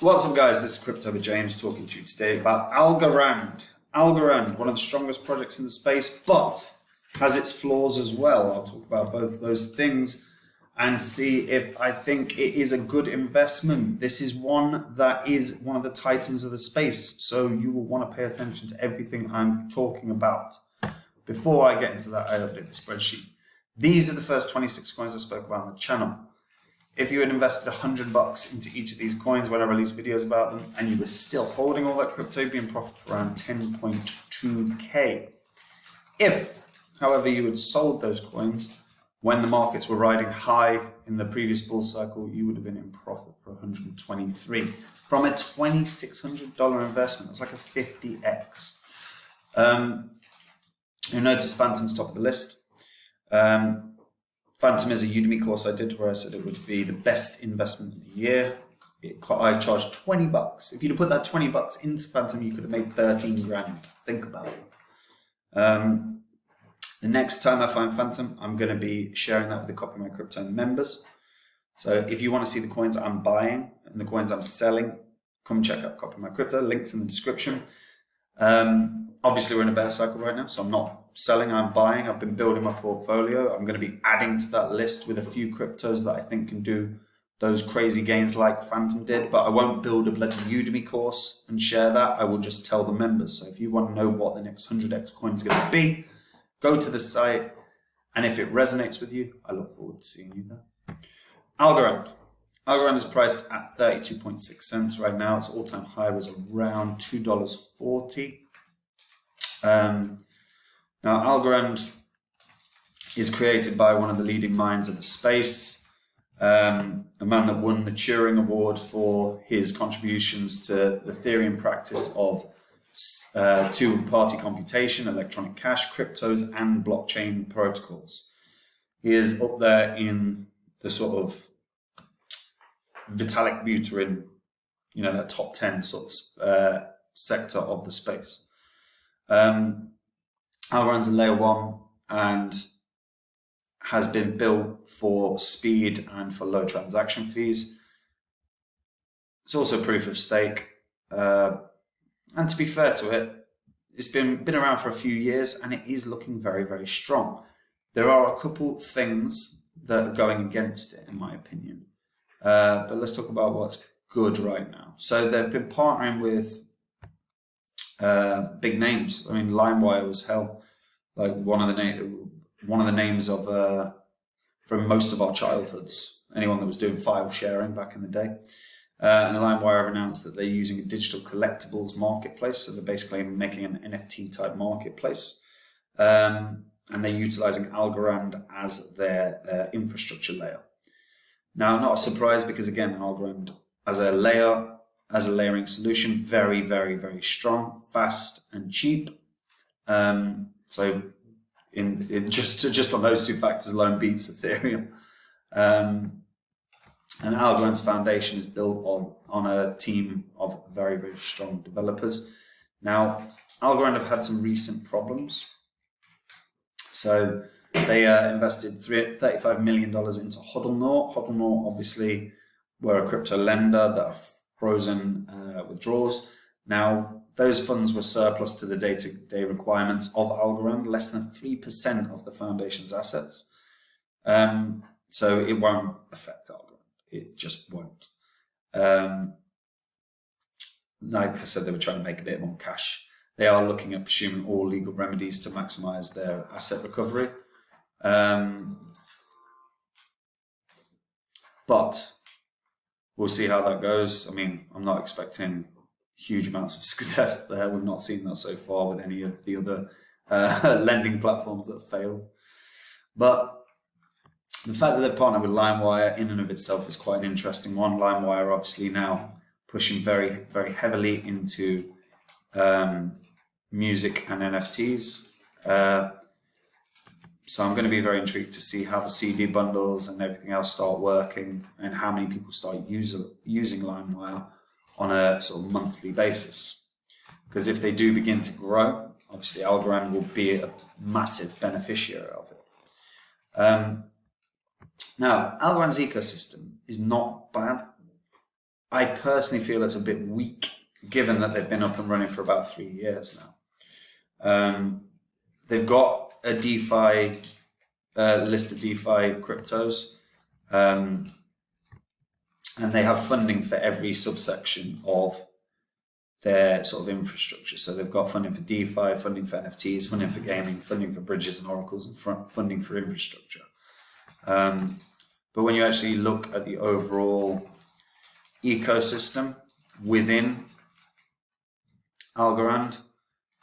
What's up, guys? This is Crypto with James talking to you today about Algorand. Algorand, one of the strongest projects in the space, but has its flaws as well. I'll talk about both those things and see if I think it is a good investment. This is one that is one of the titans of the space, so you will want to pay attention to everything I'm talking about. Before I get into that, I update the spreadsheet. These are the first 26 coins I spoke about on the channel. If you had invested $100 into each of these coins when I release videos about them, and you were still holding all that crypto, you'd be in profit for around 10.2K. If, however, you had sold those coins when the markets were riding high in the previous bull cycle, you would have been in profit for 123 from a $2,600 investment. It's like a 50x. You'll notice Phantom's top of the list. Phantom is a Udemy course I did where I said it would be the best investment of the year. I charged $20. If you'd have put that $20 into Phantom, you could have made 13 grand. Think about it. The next time I find Phantom, I'm going to be sharing that with the Copy My Crypto members. So if you want to see the coins I'm buying and the coins I'm selling, come check out Copy My Crypto. Links in the description. Obviously, we're in a bear cycle right now, so I'm not selling, I'm buying. I've been building my portfolio. I'm going to be adding to that list with a few cryptos that I think can do those crazy gains like Phantom did, but I won't build a bloody Udemy course and share that. I will just tell the members. So if you want to know what the next 100x coin is going to be, go to the site, and if it resonates with you, I look forward to seeing you there. Algorand. Algorand is priced at 32.6 cents right now. Its all-time high was around $2.40. Now, Algorand is created by one of the leading minds of the space, a man that won the Turing Award for his contributions to the theory and practice of two-party computation, electronic cash, cryptos, and blockchain protocols. He is up there in the sort of Vitalik Buterin, that top 10 sort of sector of the space. Algorand's a layer 1 and has been built for speed and for low transaction fees. It's also proof of stake. And to be fair to it, it's been around for a few years and it is looking very, very strong. There are a couple things that are going against it, in my opinion. But let's talk about what's good right now. So they've been partnering with big names. I mean, LimeWire was hell, like one of the names of from most of our childhoods. Anyone that was doing file sharing back in the day, and LimeWire have announced that they're using a digital collectibles marketplace. So they're basically making an NFT type marketplace, and they're utilizing Algorand as their infrastructure layer. Now, not a surprise because again, Algorand as a layering solution, very, very, very strong, fast, and cheap. So, just on those two factors alone, beats Ethereum. And Algorand's foundation is built on a team of very, very strong developers. Now, Algorand have had some recent problems. So they invested $35 million into HODLNOR. HODLNOR obviously were a crypto lender that have frozen withdrawals. Now, those funds were surplus to the day-to-day requirements of Algorand, less than 3% of the foundation's assets. So it won't affect Algorand. It just won't. Like I said, they were trying to make a bit more cash. They are looking at pursuing all legal remedies to maximize their asset recovery. But we'll see how that goes. I mean, I'm not expecting huge amounts of success there. We've not seen that so far with any of the other lending platforms that have failed. But the fact that they're partnered with LimeWire in and of itself is quite an interesting one. LimeWire obviously now pushing very, very heavily into music and NFTs. So I'm going to be very intrigued to see how the CD bundles and everything else start working and how many people start using LimeWire on a sort of monthly basis. Because if they do begin to grow, obviously Algorand will be a massive beneficiary of it. Now, Algorand's ecosystem is not bad. I personally feel it's a bit weak, given that they've been up and running for about 3 years now. They've got a DeFi list of DeFi cryptos, and they have funding for every subsection of their sort of infrastructure. So they've got funding for DeFi, funding for NFTs, funding for gaming, funding for bridges and oracles, and funding for infrastructure. But when you actually look at the overall ecosystem within Algorand,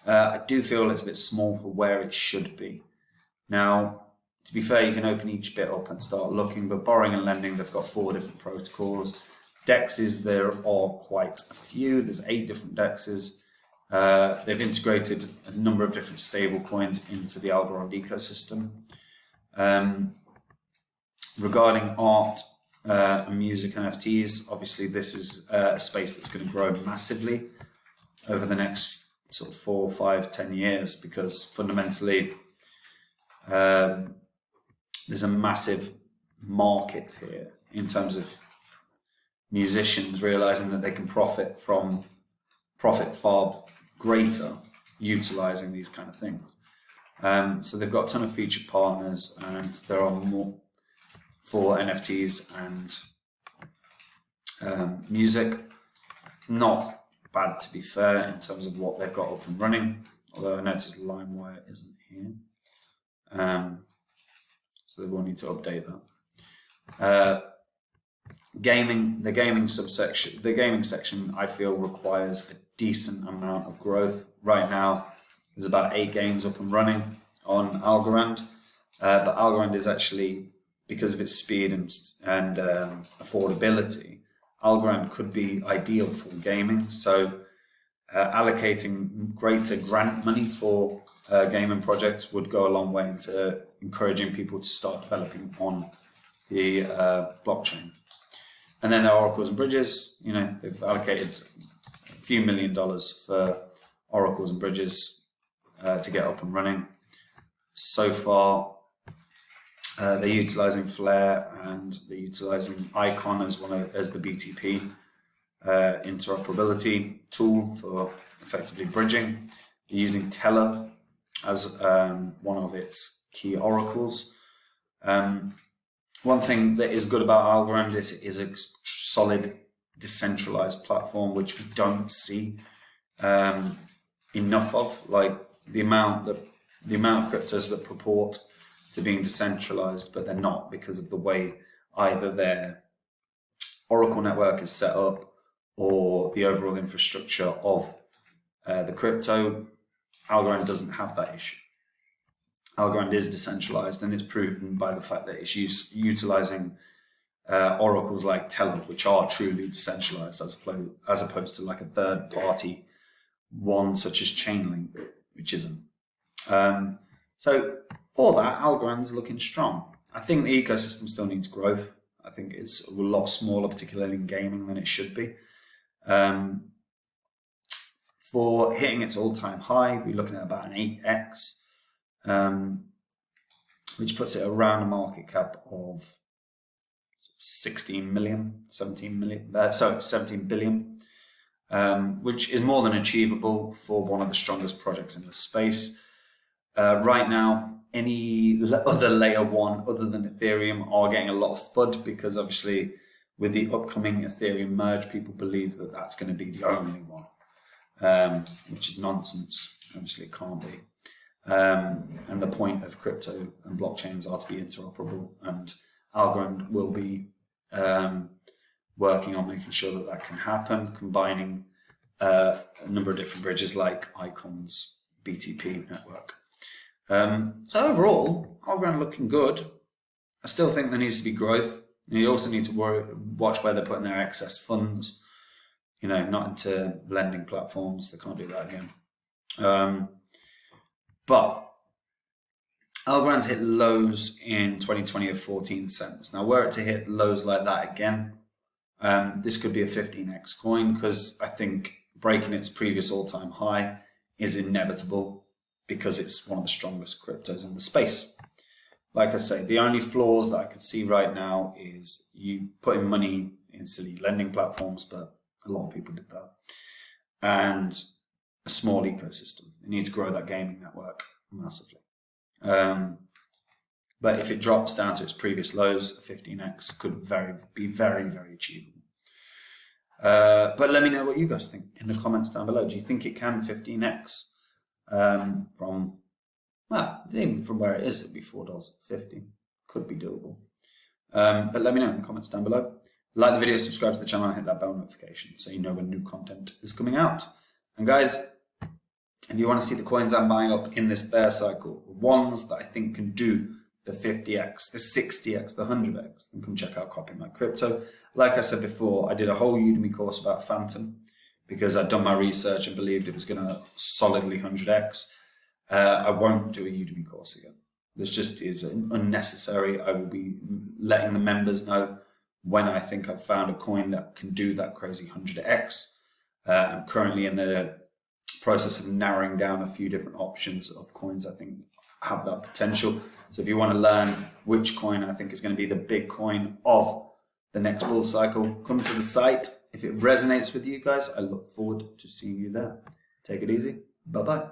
I do feel it's a bit small for where it should be. Now, to be fair, you can open each bit up and start looking, but borrowing and lending, they've got 4 different protocols. DEXs, there are quite a few. There's 8 different DEXs. They've integrated a number of different stable coins into the Algorand ecosystem. Regarding art and music NFTs, obviously this is a space that's going to grow massively over the next sort of 4, 5, 10 years, because fundamentally there's a massive market here in terms of musicians realizing that they can profit far greater utilizing these kind of things. So they've got a ton of featured partners, and there are more for NFTs and music. It's not bad, to be fair, in terms of what they've got up and running, although I noticed LimeWire isn't here. So they will need to update that. The gaming section, I feel, requires a decent amount of growth. Right now, there's about 8 games up and running on Algorand, but Algorand is actually, because of its speed and affordability, Algorand could be ideal for gaming. So allocating greater grant money for gaming projects would go a long way into encouraging people to start developing on the blockchain. And then there are oracles and bridges. You know, they've allocated a few $1 million for oracles and bridges to get up and running. So far, they're utilizing Flare, and they're utilizing Icon as the BTP interoperability tool for effectively bridging. They're using Teller as one of its key oracles. One thing that is good about Algorand is it is a solid decentralized platform, which we don't see enough of. Like the amount of cryptos that purport to being decentralized, but they're not, because of the way either their Oracle network is set up or the overall infrastructure of the crypto. Algorand doesn't have that issue. Algorand is decentralized, and it's proven by the fact that it's utilizing oracles like Teller, which are truly decentralized, as opposed to like a third-party one such as Chainlink, which isn't. So for that, Algorand's looking strong. I think the ecosystem still needs growth. I think it's a lot smaller, particularly in gaming, than it should be. For hitting its all-time high, we're looking at about an 8x, which puts it around a market cap of 17 billion, which is more than achievable for one of the strongest projects in the space. Right now, any other layer 1 other than Ethereum are getting a lot of FUD, because obviously with the upcoming Ethereum merge, people believe that that's going to be the only one, which is nonsense. Obviously it can't be. And the point of crypto and blockchains are to be interoperable, and Algorand will be working on making sure that that can happen, combining a number of different bridges like Icon's BTP network. So overall, Algorand looking good. I still think there needs to be growth. You also need to watch where they're putting their excess funds. You know, not into lending platforms. They can't do that again. But Algorand's hit lows in 2020 of 14 cents. Now, were it to hit lows like that again, this could be a 15x coin, because I think breaking its previous all-time high is inevitable, because it's one of the strongest cryptos in the space. Like I say, the only flaws that I could see right now is you putting money in silly lending platforms, but a lot of people did that. And a small ecosystem. They need to grow that gaming network massively. But if it drops down to its previous lows, 15x could be very, very achievable. But let me know what you guys think in the comments down below. Do you think it can 15x from, well, even from where it is, it'd be $4.50. Could be doable. But let me know in the comments down below. Like the video, subscribe to the channel, and hit that bell notification so you know when new content is coming out. And guys, if you want to see the coins I'm buying up in this bear cycle, ones that I think can do the 50x, the 60x, the 100x, then come check out Copy My Crypto. Like I said before, I did a whole Udemy course about Phantom because I'd done my research and believed it was going to solidly 100x. I won't do a Udemy course again. This just is unnecessary. I will be letting the members know when I think I've found a coin that can do that crazy 100x. I'm currently in the process of narrowing down a few different options of coins I think have that potential. So if you want to learn which coin I think is going to be the big coin of the next bull cycle, come to the site. If it resonates with you guys, I look forward to seeing you there. Take it easy. Bye-bye.